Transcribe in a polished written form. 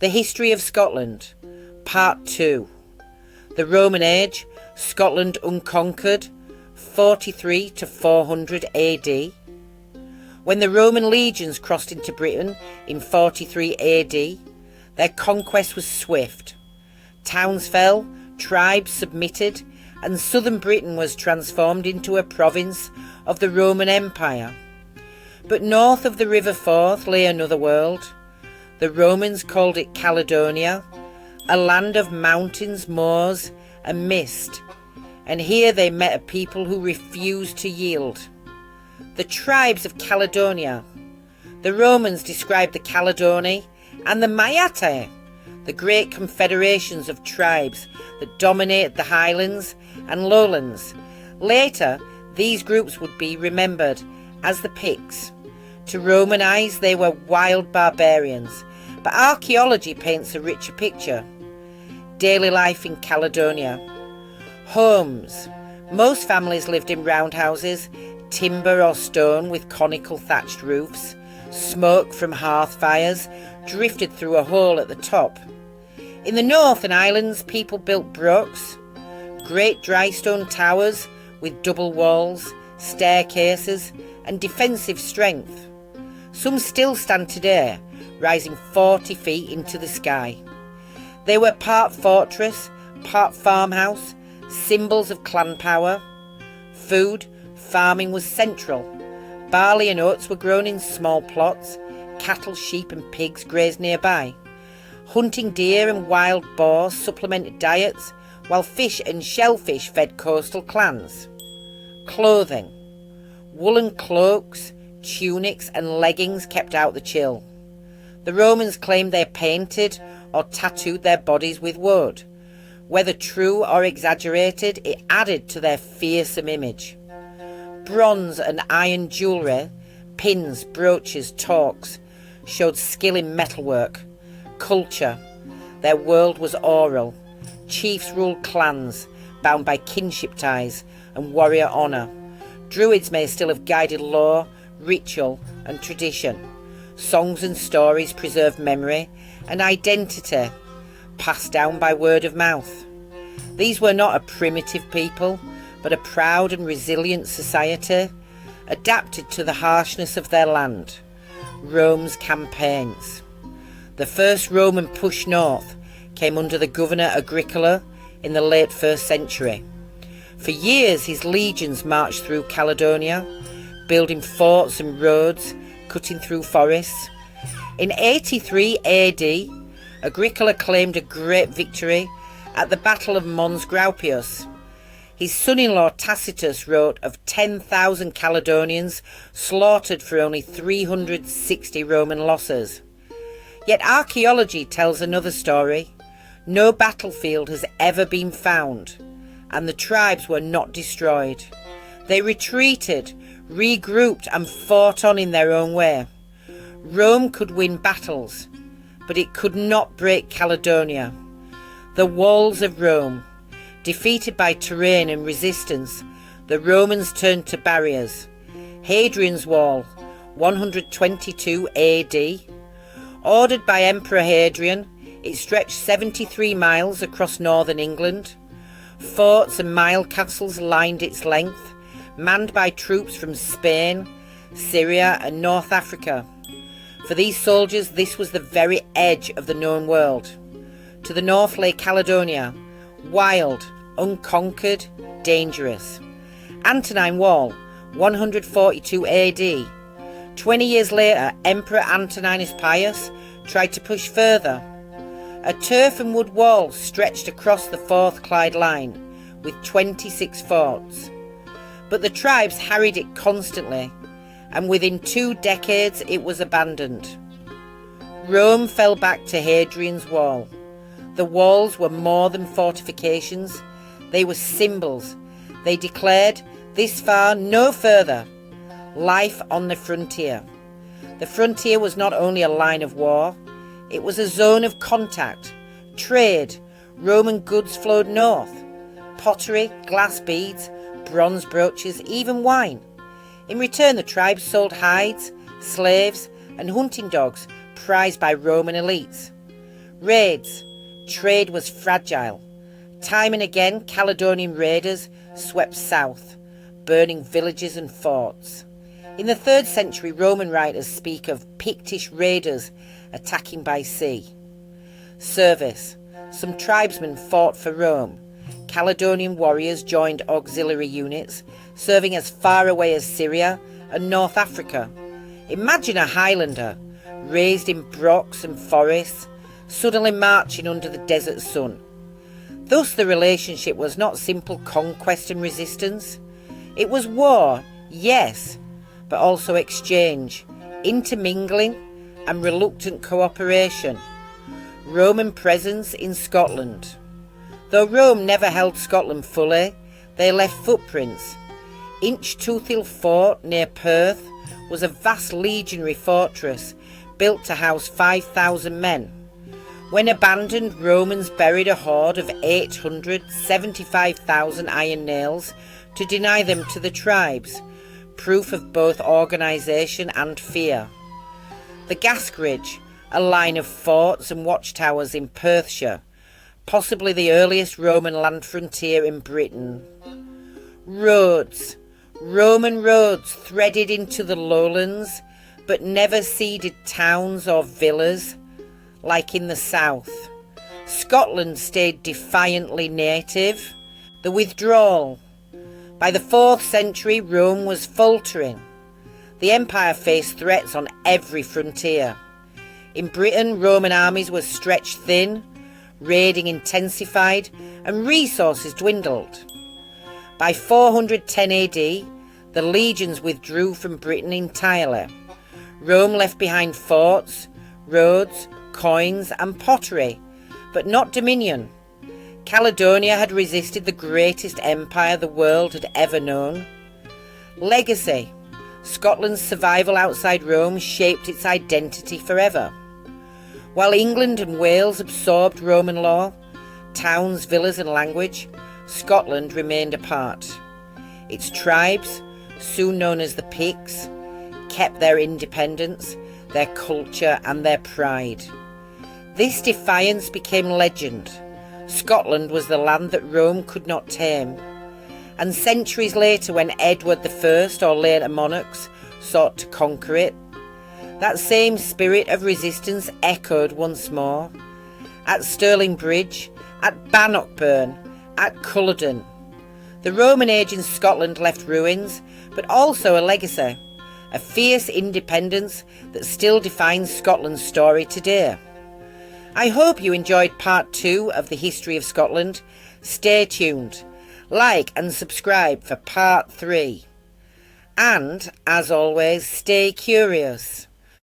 The History of Scotland, Part 2. The Roman Age, Scotland Unconquered, 43 to 400 AD. When the Roman legions crossed into Britain in 43 AD, their conquest was swift. Towns fell, tribes submitted, and southern Britain was transformed into a province of the Roman Empire. But north of the River Forth lay another world. The Romans called it Caledonia, a land of mountains, moors, and mist, and here they met a people who refused to yield. The tribes of Caledonia. The Romans described the Caledoni and the Maiate, the great confederations of tribes that dominated the highlands and lowlands. Later, these groups would be remembered as the Picts. To Roman eyes, they were wild barbarians, but archaeology paints a richer picture. Daily life in Caledonia. Homes. Most families lived in roundhouses, timber or stone with conical thatched roofs. Smoke from hearth fires drifted through a hole at the top. In the north and islands, people built brooks, great dry stone towers with double walls, staircases, and defensive strength. Some still stand today, rising 40 feet into the sky. They were part fortress, part farmhouse, symbols of clan power. Food, farming was central. Barley and oats were grown in small plots. Cattle, sheep and pigs grazed nearby. Hunting deer and wild boar supplemented diets, while fish and shellfish fed coastal clans. Clothing. Woolen cloaks, tunics and leggings kept out the chill. The Romans claimed they painted or tattooed their bodies with wood. Whether true or exaggerated, it added to their fearsome image. Bronze and iron jewellery, pins, brooches, torques, showed skill in metalwork. Culture. Their world was oral. Chiefs ruled clans, bound by kinship ties and warrior honour. Druids may still have guided law, ritual and tradition. Songs and stories preserved memory and identity, passed down by word of mouth. These were not a primitive people, but a proud and resilient society, adapted to the harshness of their land. Rome's campaigns. The first Roman push north came under the governor Agricola in the late 1st century. For years his legions marched through Caledonia, building forts and roads, cutting through forests. In 83 AD, Agricola claimed a great victory at the Battle of Mons Graupius. His son-in-law Tacitus wrote of 10,000 Caledonians slaughtered for only 360 Roman losses. Yet archaeology tells another story. No battlefield has ever been found, and the tribes were not destroyed. They retreated, regrouped and fought on in their own way. Rome could win battles, but it could not break Caledonia. The walls of Rome. Defeated by terrain and resistance, the Romans turned to barriers. Hadrian's Wall, 122 AD. Ordered by Emperor Hadrian, it stretched 73 miles across northern England. Forts and mile castles lined its length, manned by troops from Spain, Syria and North Africa. For these soldiers, this was the very edge of the known world. To the north lay Caledonia, wild, unconquered, dangerous. Antonine Wall, 142 AD. 20 years later, Emperor Antoninus Pius tried to push further. A turf and wood wall stretched across the Forth Clyde line with 26 forts. But the tribes harried it constantly, and within 2 decades it was abandoned. Rome fell back to Hadrian's Wall. The walls were more than fortifications. They were symbols. They declared, this far, no further. Life on the frontier. The frontier was not only a line of war, it was a zone of contact, trade. Roman goods flowed north. Pottery, glass beads, bronze brooches, even wine. In return, the tribes sold hides, slaves, and hunting dogs prized by Roman elites. Raids. Trade was fragile. Time and again, Caledonian raiders swept south, burning villages and forts. In the 3rd century, Roman writers speak of Pictish raiders attacking by sea. Service. Some tribesmen fought for Rome. Caledonian warriors joined auxiliary units, serving as far away as Syria and North Africa. Imagine a Highlander, raised in brooks and forests, suddenly marching under the desert sun. Thus the relationship was not simple conquest and resistance. It was war, yes, but also exchange, intermingling and reluctant cooperation. Roman presence in Scotland. Though Rome never held Scotland fully, they left footprints. Inchtoothill Fort near Perth was a vast legionary fortress built to house 5,000 men. When abandoned, Romans buried a hoard of 875,000 iron nails to deny them to the tribes, proof of both organisation and fear. The Gascoigne, a line of forts and watchtowers in Perthshire, possibly the earliest Roman land frontier in Britain. Roads. Roman roads threaded into the lowlands, but never ceded towns or villas, like in the south. Scotland stayed defiantly native. The withdrawal. By the 4th century, Rome was faltering. The empire faced threats on every frontier. In Britain, Roman armies were stretched thin, raiding intensified, and resources dwindled. By 410 AD, the legions withdrew from Britain entirely. Rome left behind forts, roads, coins and pottery, but not dominion. Caledonia had resisted the greatest empire the world had ever known. Legacy. Scotland's survival outside Rome shaped its identity forever. While England and Wales absorbed Roman law, towns, villas and language, Scotland remained apart. Its tribes, soon known as the Picts, kept their independence, their culture and their pride. This defiance became legend. Scotland was the land that Rome could not tame. And centuries later, when Edward I or later monarchs sought to conquer it, that same spirit of resistance echoed once more. At Stirling Bridge, at Bannockburn, at Culloden. The Roman age in Scotland left ruins, but also a legacy, a fierce independence that still defines Scotland's story today. I hope you enjoyed part 2 of the history of Scotland. Stay tuned. Like and subscribe for part 3. And, as always, stay curious.